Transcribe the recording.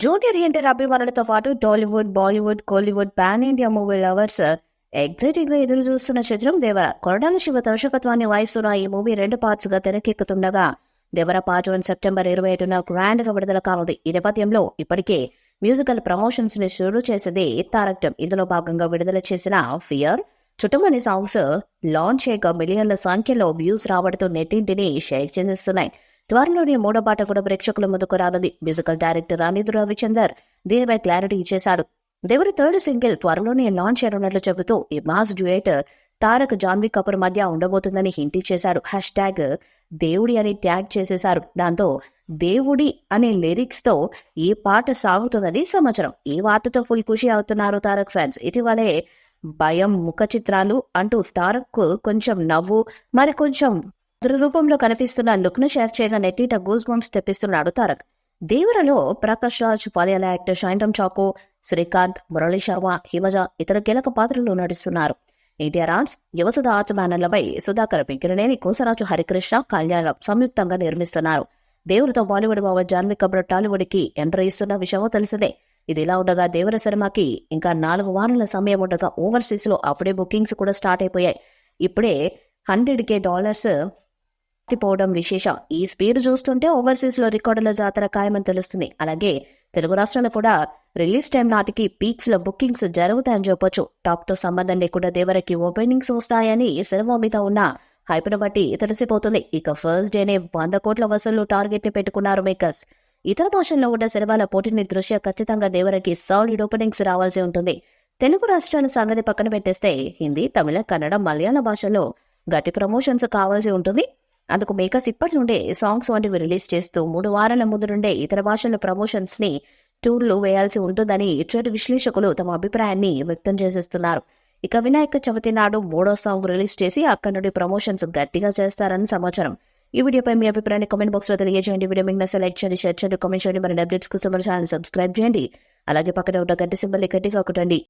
Junior NTR అభిమానులతో పాటు Tollywood, Bollywood, Kollywood, pan India movie lovers exciting గా ఎదురు చూస్తున్న చిత్రం దేవర. కొరటాల శివ దర్శకత్వాన్ని వహిస్తున్న ఈ మూవీ 2 పార్ట్స్ గా తెరకెక్కుతుండగా దేవర పార్ట్ 1 సెప్టెంబర్ 25న గ్రాండ్ గా విడుదల కానుంది. ఈ నేపథ్యంలో ఇప్పటికే మ్యూజికల్ ప్రమోషన్స్ ని షురూ చేసేది తారక్ టెమ్. ఇందులో భాగంగా విడుదల చేసిన ఫియర్, చుట్టుమని సాంగ్స్ లాంచ్ చేయగా మిలియన్ల సంఖ్యలో వ్యూస్ రావడంతో నెట్టింటిని షేర్ చేసేస్తున్నాయి. త్వరలోనే 3వ పాట కూడా ప్రేక్షకుల ముందుకు రానుంది. మ్యూజికల్ డైరెక్టర్ అనిరుద్ రవిచందర్ దీనిపై క్లారిటీ ఇచ్చేశాడు. దేవరి 3rd సింగిల్ త్వరలోనే లాంచ్ చేయనున్నట్లు చెబుతూ ఈ మాస్ డ్యూయట్ తారక్ జాన్వీ కపూర్ మధ్య ఉండబోతుందని హింట్ ఇచ్చేశాడు. #దేవుడి అని ట్యాగ్ చేసేశారు. దాంతో దేవుడి అనే లిరిక్స్ తో ఈ పాట సాగుతుందని సమాచారం. ఈ వార్తతో ఫుల్ ఖుషి అవుతున్నారు తారక్ ఫ్యాన్స్. ఇటీవలే భయం ముఖ చిత్రాలు అంటూ తారక్ కొంచెం నవ్వు మరి కొంచెం రూపంలో కనిపిస్తున్న లుక్ ను షేర్ చేయగా నెట్టిట గూస్ బంప్స్ తెప్పిస్తున్నాడు తారక్. దేవరలో ప్రకాష్ రాజ్, మలయాళ యాక్టర్ షైంటమ్ చాకో, శ్రీకాంత్, మురళీ శర్మ, హిమజ ఇతర కీలక పాత్రలు నటిస్తున్నారు. ఎన్టీఆర్ ఆర్ట్స్, యువసుధ ఆర్ట్స్ బ్యానర్లపై సుధాకర్, వెంకటనేని, కోసరాజు హరికృష్ణ, కళ్యాణ్ సంయుక్తంగా నిర్మిస్తున్నారు. దేవుడితో బాలీవుడ్ బావ జాన్వీ కపూర్ టాలీవుడ్ కి ఎంట్రీ ఇస్తున్న విషయం తెలిసిందే. ఇది ఇలా ఉండగా దేవర సినిమాకి ఇంకా 4 వారాల సమయం ఉండగా ఓవర్సీస్ లో అప్పుడే బుకింగ్స్ కూడా స్టార్ట్ అయిపోయాయి. ఇప్పుడే $100K పోవడం విశేషం. ఈ స్పీడ్ చూస్తుంటే ఓవర్సీస్ లో రికార్డుల జాతర ఖాయమని తెలుస్తుంది. అలాగే తెలుగు రాష్ట్రాల్లో కూడా రిలీజ్ టైం నాటికి పీక్స్ లో బుకింగ్స్ జరుగుతాయని చెప్పొచ్చు. టాక్ తో సంబంధం లేకుండా దేవరకి ఓపెనింగ్స్ వస్తాయని సినిమా మీద ఉన్న హైప్ను బట్టి తెలిసిపోతుంది. ఇక ఫస్ట్ డేనే 100 కోట్ల వసూళ్లు టార్గెట్ ని పెట్టుకున్నారు మేకర్స్. ఇతర భాషల్లో ఉన్న సినిమాల పోటీని దృష్ట్యా ఖచ్చితంగా దేవరకి సాలిడ్ ఓపెనింగ్స్ రావాల్సి ఉంటుంది. తెలుగు రాష్ట్రాల సంగతి పక్కన పెట్టేస్తే హిందీ, తమిళ, కన్నడ, మలయాళ భాషల్లో గట్టి ప్రమోషన్స్ కావాల్సి ఉంటుంది. అందుకు మేకర్స్ ఇప్పటి నుండే సాంగ్స్ వంటివి రిలీజ్ చేస్తూ 3 వారాల ముందు నుండే ఇతర భాషల ప్రమోషన్స్ ని టూర్లు వేయాల్సి ఉంటుందని ఇచ్చటి విశ్లేషకులు తమ అభిప్రాయాన్ని వ్యక్తం చేసేస్తున్నారు. ఇక వినాయక చవితి నాడు 3వ సాంగ్ రిలీజ్ చేసి అక్కడి నుండి ప్రమోషన్స్ గట్టిగా చేస్తారని సమాచారం. ఈ వీడియోపై మీ అభిప్రాయాన్ని కామెంట్ బాక్స్ లో తెలియజేయండి. వీడియో మీకు నచ్చితే లైక్ చేయండి, షేర్ చేయండి, కామెంట్ చేయండి. మరి అప్డేట్స్ కోసం మన ఛానల్ సబ్స్క్రైబ్ చేయండి. అలాగే పక్కన ఉన్న గంట సింబల్ గట్టిగా కొట్టండి.